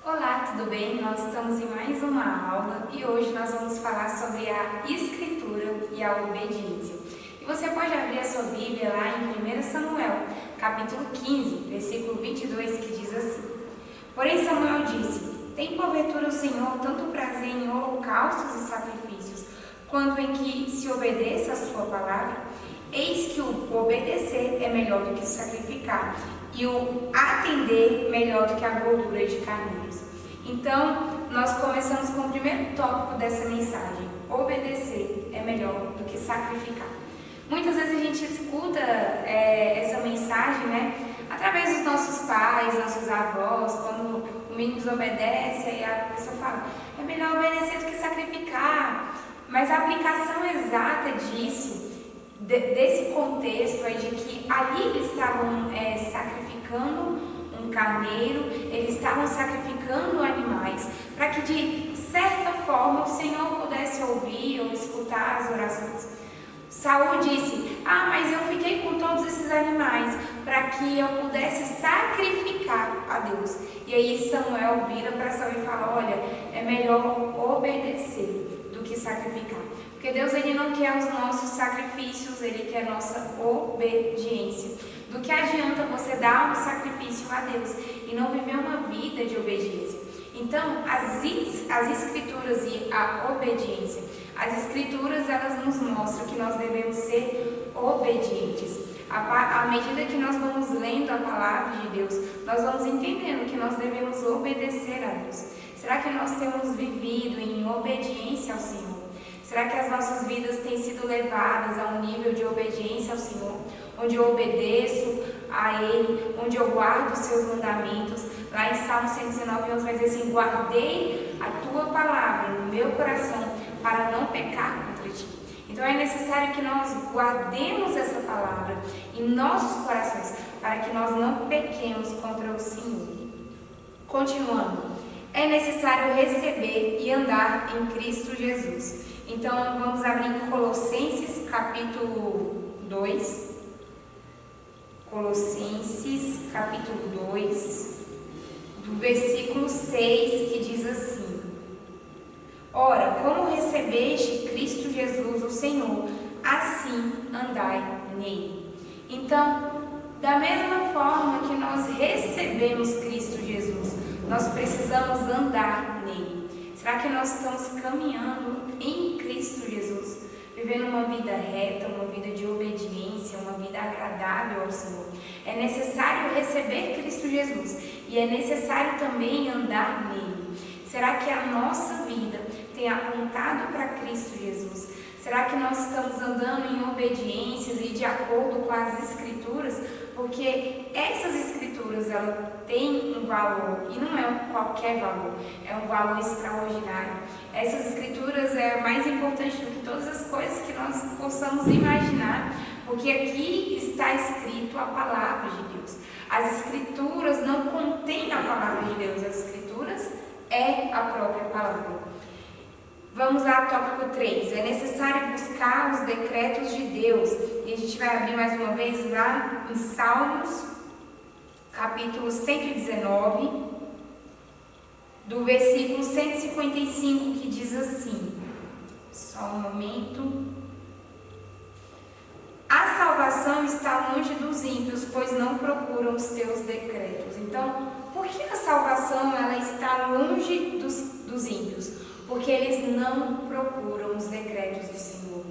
Olá, tudo bem? Nós estamos em mais uma aula e hoje nós vamos falar sobre a escritura e a obediência. E você pode abrir a sua Bíblia lá em 1 Samuel, capítulo 15, versículo 22, que diz assim: Porém Samuel disse: Tem porventura o Senhor tanto prazer em holocaustos e sacrifícios, quanto em que se obedeça a sua palavra? Eis que o obedecer é melhor do que sacrificar, e o atender melhor do que a gordura de carneiros. Então, nós começamos com o primeiro tópico dessa mensagem: obedecer é melhor do que sacrificar. Muitas vezes a gente escuta essa mensagem, através dos nossos pais, nossos avós, quando o menino desobedece, aí a pessoa fala: é melhor obedecer do que sacrificar. Mas a aplicação exata disso, desse contexto aí de que ali eles estavam sacrificando um carneiro, eles estavam sacrificando animais, para que de certa forma o Senhor pudesse ouvir ou escutar as orações. Saul disse: mas eu fiquei com todos esses animais para que eu pudesse sacrificar a Deus. E aí Samuel vira para Saul e fala: olha, é melhor obedecer do que sacrificar. Porque Deus, Ele não quer os nossos sacrifícios, Ele quer nossa obediência. Do que adianta você dar um sacrifício a Deus e não viver uma vida de obediência? Então, as escrituras e a obediência. As escrituras, elas nos mostram que nós devemos ser obedientes. À medida que nós vamos lendo a palavra de Deus, nós vamos entendendo que nós devemos obedecer a Deus. Será que nós temos vivido em obediência ao Senhor? Será que as nossas vidas têm sido levadas a um nível de obediência ao Senhor, onde eu obedeço a Ele, onde eu guardo os seus mandamentos? Lá em Salmo 119, Deus vai dizer assim: guardei a tua palavra no meu coração para não pecar contra ti. Então é necessário que nós guardemos essa palavra em nossos corações, para que nós não pequemos contra o Senhor. Continuando, é necessário receber e andar em Cristo Jesus. Então, vamos abrir em Colossenses, capítulo 2. Colossenses, capítulo 2, do versículo 6, que diz assim: Ora, como recebeste Cristo Jesus, o Senhor, assim andai nele. Então, da mesma forma que nós recebemos Cristo Jesus, nós precisamos andar nele. Será que nós estamos caminhando em Cristo Jesus, vivendo uma vida reta, uma vida de obediência, uma vida agradável ao Senhor? É necessário receber Cristo Jesus e é necessário também andar nele. Será que a nossa vida tem apontado para Cristo Jesus? Será que nós estamos andando em obediências e de acordo com as Escrituras? Porque essas Escrituras, elas têm um valor, e não é qualquer valor, é um valor extraordinário. Essas Escrituras é mais importante do que todas as coisas que nós possamos imaginar, porque aqui está escrito a palavra de Deus. As Escrituras não contêm a palavra de Deus, as Escrituras é a própria palavra. Vamos lá, tópico 3. É necessário buscar os decretos de Deus. E a gente vai abrir mais uma vez lá em Salmos, capítulo 119, do versículo 155, que diz assim: só um momento. A salvação está longe dos ímpios, pois não procuram os teus decretos. Então, por que a salvação ela está longe dos ímpios? Porque eles não procuram os decretos do Senhor.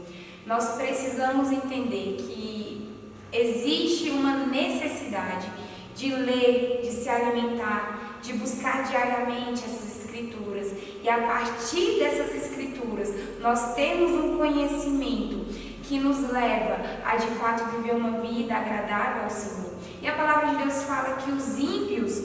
Nós precisamos entender que existe uma necessidade de ler, de se alimentar, de buscar diariamente essas Escrituras. E a partir dessas Escrituras, nós temos um conhecimento que nos leva a de fato viver uma vida agradável ao Senhor. E a palavra de Deus fala que os ímpios,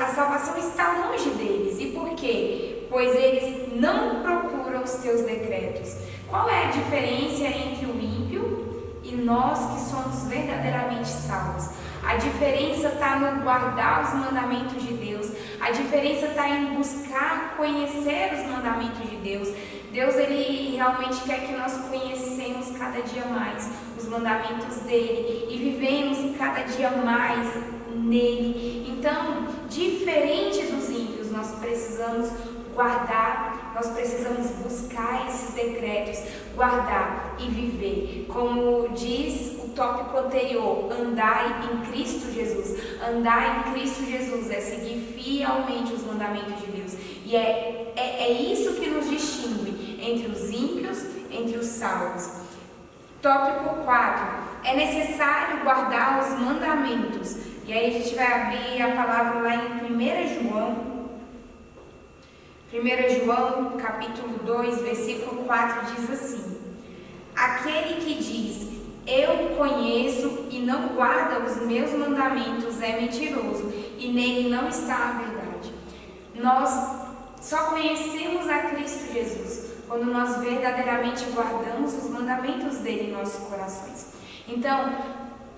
a salvação está longe deles. E por quê? Pois eles não procuram os teus decretos. Qual é a diferença entre o ímpio e nós que somos verdadeiramente salvos? A diferença está no guardar os mandamentos de Deus. A diferença está em buscar conhecer os mandamentos de Deus. Deus, Ele realmente quer que nós conhecemos cada dia mais os mandamentos dEle e vivemos cada dia mais nele. Então, diferente dos ímpios, nós precisamos guardar, nós precisamos buscar esses decretos, guardar e viver. Como diz o tópico anterior, andai em Cristo Jesus. Andar em Cristo Jesus é seguir fielmente os mandamentos de Deus. E é isso que nos distingue entre os ímpios, entre os salvos. Tópico 4. É necessário guardar os mandamentos. E aí a gente vai abrir a palavra lá em 1 João. 1 João, capítulo 2, versículo 4, diz assim: aquele que diz, eu conheço e não guarda os meus mandamentos é mentiroso, e nele não está a verdade. Nós só conhecemos a Cristo Jesus quando nós verdadeiramente guardamos os mandamentos dele em nossos corações. Então,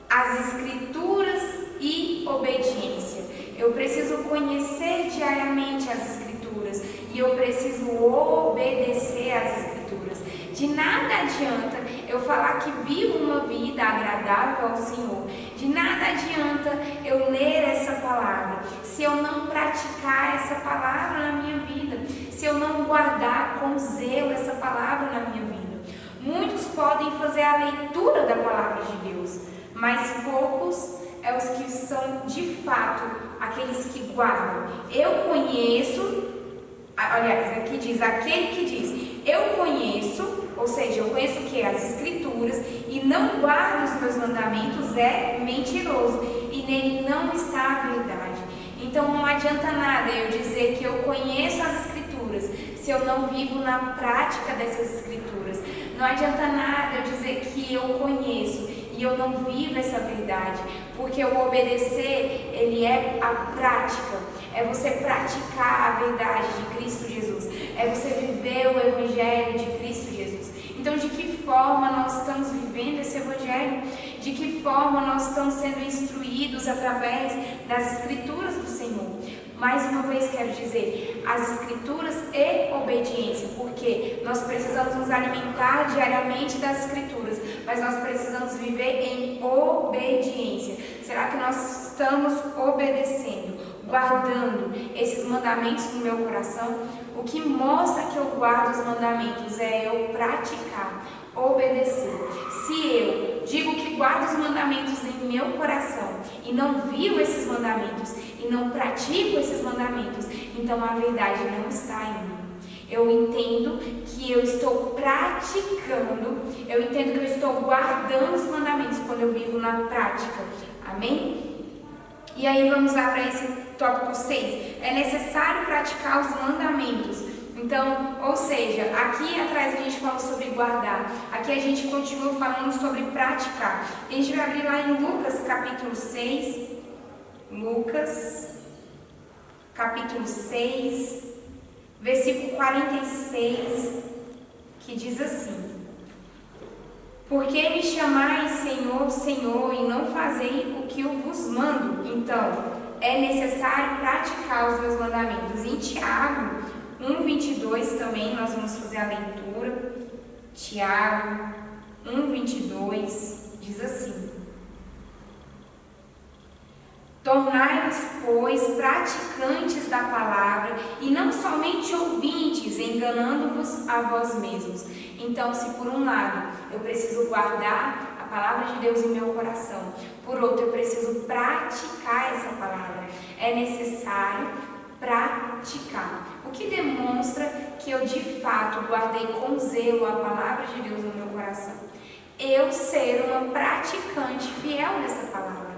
as Escrituras e obediência. Eu preciso conhecer diariamente as Escrituras e eu preciso obedecer às Escrituras. De nada adianta eu falar que vivo uma vida agradável ao Senhor. De nada adianta eu ler essa palavra se eu não praticar essa palavra na minha vida, se eu não guardar com zelo essa palavra na minha vida. Muitos podem fazer a leitura da palavra de Deus, mas poucos é os que são de fato aqueles que guardam. Eu conheço, aliás, aqui diz, aquele que diz, eu conheço, ou seja, eu conheço o que? As Escrituras, e não guarda os meus mandamentos, é mentiroso, e nele não está a verdade. Então não adianta nada eu dizer que eu conheço as Escrituras, se eu não vivo na prática dessas Escrituras. Não adianta nada eu dizer que eu conheço e eu não vivo essa verdade, porque o obedecer, ele é a prática, é você praticar a verdade de Cristo Jesus, é você viver o Evangelho de Cristo Jesus. Então, de que forma nós estamos vivendo esse Evangelho? De que forma nós estamos sendo instruídos através das Escrituras do Senhor? Mais uma vez quero dizer, as Escrituras e obediência, porque nós precisamos nos alimentar diariamente das Escrituras, mas nós precisamos viver em obediência. Será que nós estamos obedecendo, guardando esses mandamentos no meu coração? O que mostra que eu guardo os mandamentos é eu praticar, obedecer. Se eu digo que guardo os mandamentos em meu coração e não vivo esses mandamentos e não pratico esses mandamentos, então a verdade não está em mim. Eu entendo que eu estou praticando, eu entendo que eu estou guardando os mandamentos quando eu vivo na prática. Amém? E aí vamos lá para esse tópico 6. É necessário praticar os mandamentos. Então, ou seja, aqui atrás a gente falou sobre guardar, aqui a gente continua falando sobre praticar. A gente vai abrir lá em Lucas capítulo 6, Lucas capítulo 6, versículo 46, que diz assim: por que me chamais Senhor, Senhor, e não fazei o que eu vos mando? Então, é necessário praticar os meus mandamentos. Em Tiago 1:22 também nós vamos fazer a leitura. Tiago 1:22 diz assim: tornai-vos, pois, praticantes da palavra e não somente ouvintes, enganando-vos a vós mesmos. Então, se por um lado eu preciso guardar a palavra de Deus em meu coração, por outro eu preciso praticar essa palavra, é necessário praticar. O que demonstra que eu de fato guardei com zelo a palavra de Deus no meu coração? Eu ser uma praticante fiel dessa palavra.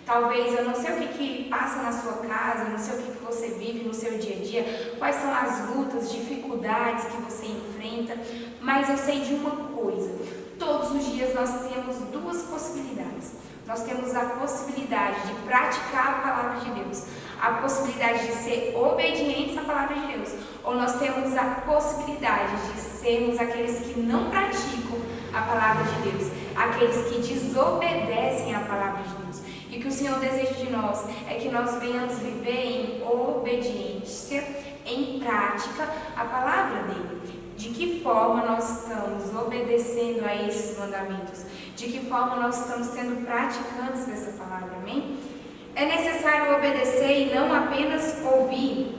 Talvez eu não sei o que passa na sua casa, não sei o que você vive no seu dia a dia, quais são as lutas, dificuldades que você enfrenta, mas eu sei de uma coisa: todos os dias nós temos duas possibilidades. Nós temos a possibilidade de praticar a palavra de Deus, a possibilidade de ser obedientes à palavra de Deus, ou nós temos a possibilidade de sermos aqueles que não praticam a palavra de Deus, aqueles que desobedecem à palavra de Deus. E o que o Senhor deseja de nós é que nós venhamos viver em obediência, em prática, a palavra dele. De que forma nós estamos obedecendo a esses mandamentos? De que forma nós estamos sendo praticantes dessa palavra, amém? É necessário obedecer e não apenas ouvir.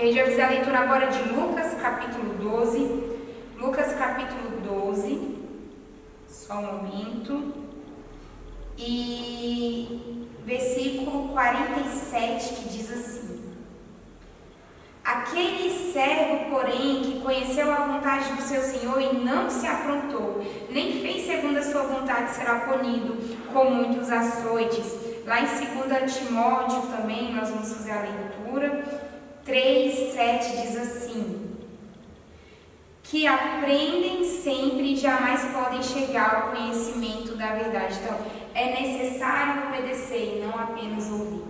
a gente vai fazer a leitura agora de Lucas capítulo 12. Lucas capítulo 12. Só um momento. E versículo 47, que diz assim: aquele servo, porém, que conheceu a vontade do seu senhor e não se aprontou, nem fez segundo a sua vontade, será punido com muitos açoites. Lá em 2 Timóteo também, nós vamos fazer a leitura, 3:7 diz assim: que aprendem sempre e jamais podem chegar ao conhecimento da verdade. Então, é necessário obedecer e não apenas ouvir.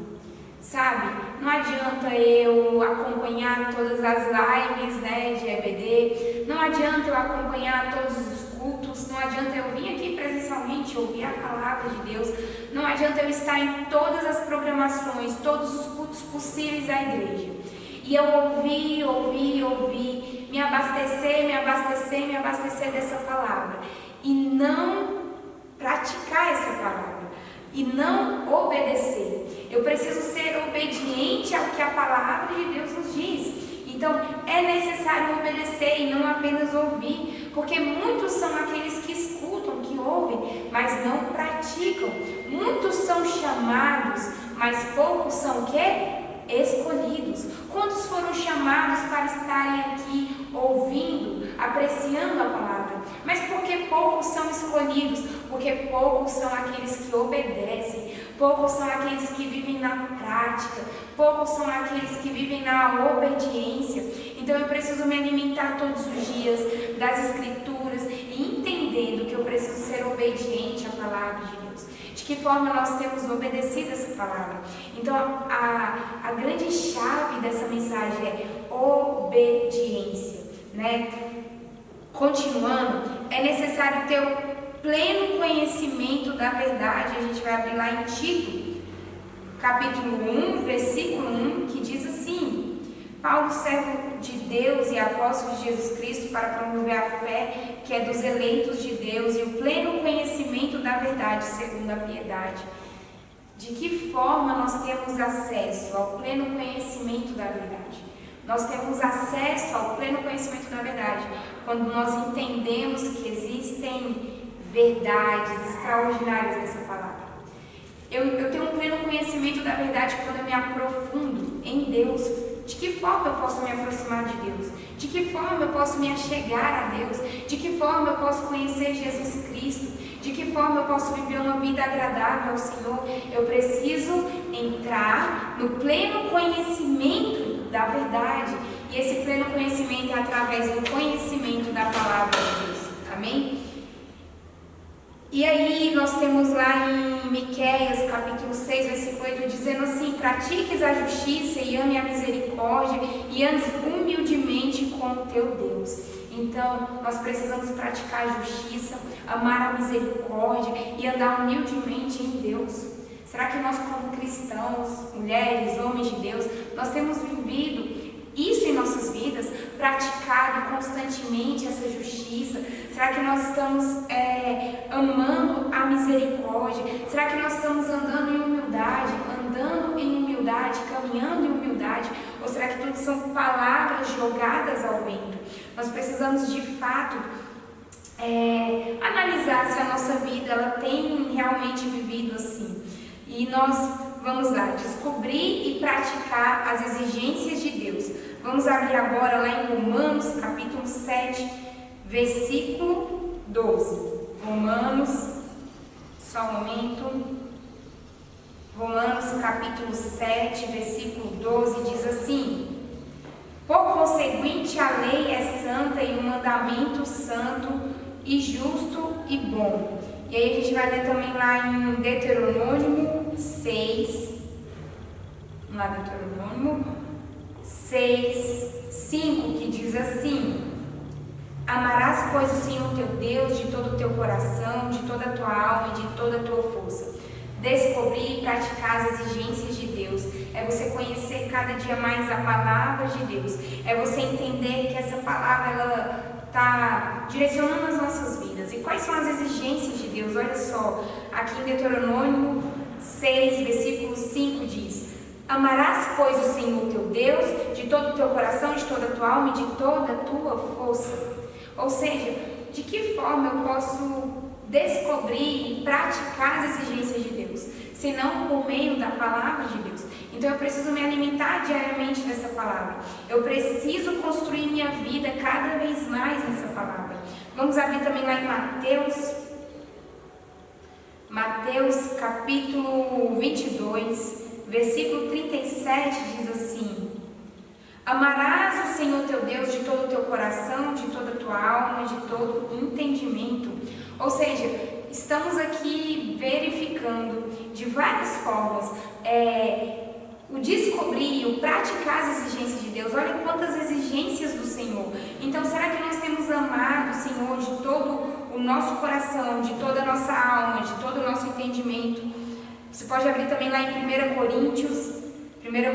Sabe, não adianta eu acompanhar todas as lives, de EBD, não adianta eu acompanhar todos os cultos, não adianta eu vir aqui presencialmente ouvir a palavra de Deus, não adianta eu estar em todas as programações, todos os cultos possíveis da igreja. E eu ouvir, me abastecer dessa palavra e não praticar essa palavra e não obedecer. Eu preciso ser obediente ao que a palavra de Deus nos diz. Então, é necessário obedecer e não apenas ouvir, porque muitos são aqueles que escutam, que ouvem, mas não praticam. Muitos são chamados, mas poucos são o quê? Escolhidos. Quantos foram chamados para estarem aqui ouvindo, apreciando a palavra? Mas por que poucos são escolhidos? Porque poucos são aqueles que obedecem, poucos são aqueles que vivem na prática, poucos são aqueles que vivem na obediência. Então eu preciso me alimentar todos os dias das Escrituras e entendendo que eu preciso ser obediente à palavra de Deus. De que forma nós temos obedecido essa palavra? Então a grande chave dessa mensagem é obediência, Continuando, é necessário ter o pleno conhecimento da verdade. A gente vai abrir lá em Tito, capítulo 1, versículo 1, que diz assim: Paulo, servo de Deus e apóstolo de Jesus Cristo, para promover a fé que é dos eleitos de Deus e o pleno conhecimento da verdade, segundo a piedade. De que forma nós temos acesso ao pleno conhecimento da verdade? Nós temos acesso ao pleno conhecimento da verdade quando nós entendemos que existem verdades extraordinárias nessa palavra. Eu tenho um pleno conhecimento da verdade quando eu me aprofundo em Deus. De que forma eu posso me aproximar de Deus? De que forma eu posso me achegar a Deus? De que forma eu posso conhecer Jesus Cristo? De que forma eu posso viver uma vida agradável ao Senhor? Eu preciso entrar no pleno conhecimento da verdade. E esse pleno conhecimento é através do conhecimento da palavra de Deus. Amém? E aí nós temos lá em Miqueias, capítulo 6, versículo 8, dizendo assim: pratiques a justiça e ame a misericórdia e andes humildemente com o teu Deus. Então, nós precisamos praticar a justiça, amar a misericórdia e andar humildemente em Deus. Será que nós, como cristãos, mulheres, homens de Deus, nós temos vivido isso em nossas vidas, praticado constantemente essa justiça? Será que nós estamos amando a misericórdia? Será que nós estamos andando em humildade, caminhando em humildade? Ou será que tudo são palavras jogadas ao vento? Nós precisamos de fato analisar se a nossa vida ela tem realmente vivido assim. E nós vamos lá descobrir e praticar as exigências de Deus. Vamos abrir agora lá em Romanos capítulo 7, versículo 12. Romanos, só um momento. Romanos capítulo 7, versículo 12 diz assim: por conseguinte, a lei é santa e o mandamento santo e justo e bom. E aí a gente vai ler também lá em Deuteronômio 6, vamos lá, Deuteronômio 6, 5, que diz assim: amarás, pois, o Senhor teu Deus de todo o teu coração, de toda a tua alma e de toda a tua força. Descobrir e praticar as exigências de Deus é você conhecer cada dia mais a palavra de Deus, é você entender que essa palavra ela está direcionando as nossas vidas. E quais são as exigências de Deus? Olha só, aqui em Deuteronômio 6, versículo 5 diz: amarás, pois, o Senhor teu Deus de de todo o teu coração, de toda a tua alma e de toda a tua força. Ou seja, de que forma eu posso descobrir e praticar as exigências de Deus, se não por meio da palavra de Deus? Então eu preciso me alimentar diariamente dessa palavra. Eu preciso construir minha vida cada vez mais nessa palavra. Vamos abrir também lá em Mateus capítulo 22, versículo 37 diz assim: amarás o Senhor teu Deus de todo o teu coração, de toda a tua alma, de todo o entendimento. Ou seja, estamos aqui verificando de várias formas o descobrir, o praticar as exigências de Deus. Olha quantas exigências do Senhor. Então, será que nós temos amado o Senhor de todo o nosso coração, de toda a nossa alma, de todo o nosso entendimento? Você pode abrir também lá em 1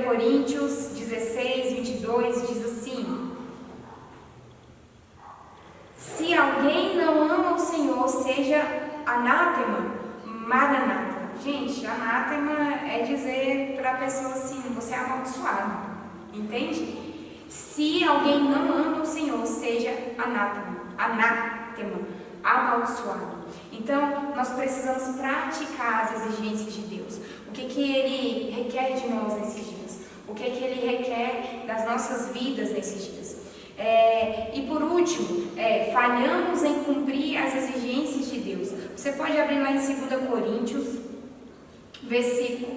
Coríntios 16, 22, diz assim: se alguém não ama o Senhor, seja anátema, maranata. Gente, anátema é dizer para a pessoa assim, você é amaldiçoado, entende? Se alguém não ama o Senhor, seja anátema, amaldiçoado. Então, nós precisamos praticar as exigências de Deus. O que Ele requer de nós nesses dias? O que Ele requer das nossas vidas nesses dias? E por último, falhamos em cumprir as exigências de Deus. Você pode abrir lá em 2 Coríntios,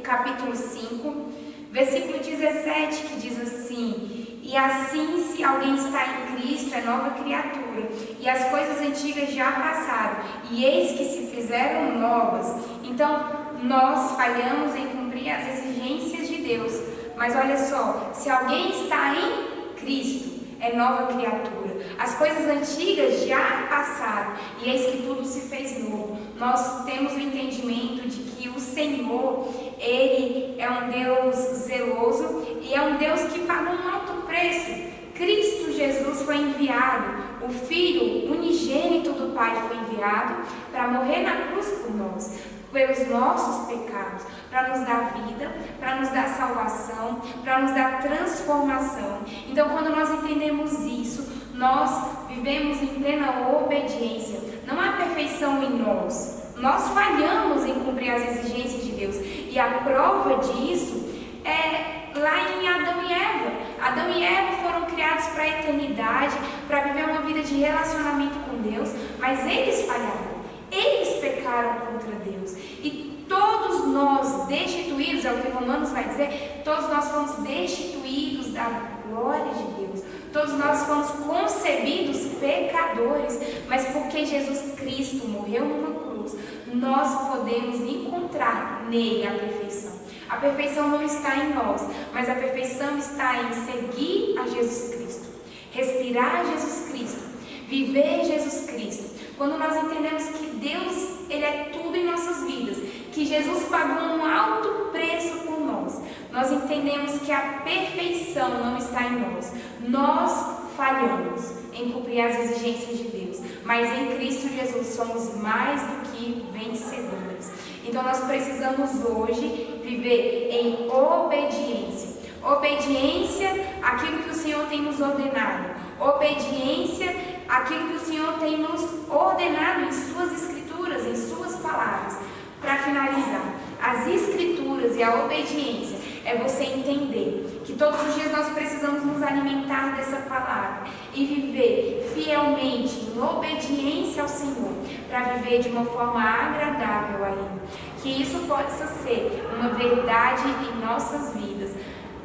capítulo 5, versículo 17, que diz assim: e assim, se alguém está em Cristo, é nova criatura, e as coisas antigas já passaram, e eis que se fizeram novas. Então, nós falhamos em cumprir as exigências de Deus. Mas olha só, se alguém está em Cristo, é nova criatura. As coisas antigas já passaram, e eis que tudo se fez novo. Nós temos o entendimento de que o Senhor, Ele é um Deus zeloso e é um Deus que pagou um alto preço. Cristo Jesus foi enviado, o Filho unigênito do Pai foi enviado para morrer na cruz por nós, pelos nossos pecados, para nos dar vida, para nos dar salvação, para nos dar transformação. Então, quando nós entendemos isso, nós vivemos em plena obediência. Não há perfeição em nós. Nós falhamos em cumprir as exigências de Deus. E a prova disso é lá em Adão e Eva. Adão e Eva foram criados para a eternidade, para viver uma vida de relacionamento com Deus, mas eles falharam. Eles pecaram contra Deus. E todos nós, destituídos, é o que Romanos vai dizer, todos nós fomos destituídos da glória de Deus. Todos nós fomos concebidos pecadores, mas porque Jesus Cristo morreu numa cruz, nós podemos encontrar nele a perfeição. A perfeição não está em nós, mas a perfeição está em seguir a Jesus Cristo, respirar Jesus Cristo, viver Jesus Cristo. Quando nós entendemos que Deus, Ele é tudo em nossas vidas, que Jesus pagou um alto preço por nós, nós entendemos que a perfeição não está em nós. Nós falhamos em cumprir as exigências de Deus, mas em Cristo Jesus somos mais do que vencedores. Então nós precisamos hoje viver em obediência. Obediência àquilo que o Senhor tem nos ordenado. Obediência àquilo que o Senhor tem nos ordenado em suas escrituras, em suas palavras. Para finalizar, as escrituras e a obediência é você entender que todos os dias nós precisamos nos alimentar dessa palavra e viver fielmente em obediência ao Senhor, para viver de uma forma agradável a Ele. Que isso possa ser uma verdade em nossas vidas,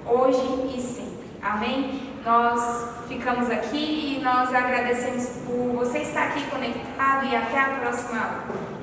hoje e sempre. Amém? Nós ficamos aqui e nós agradecemos por você estar aqui conectado e até a próxima aula.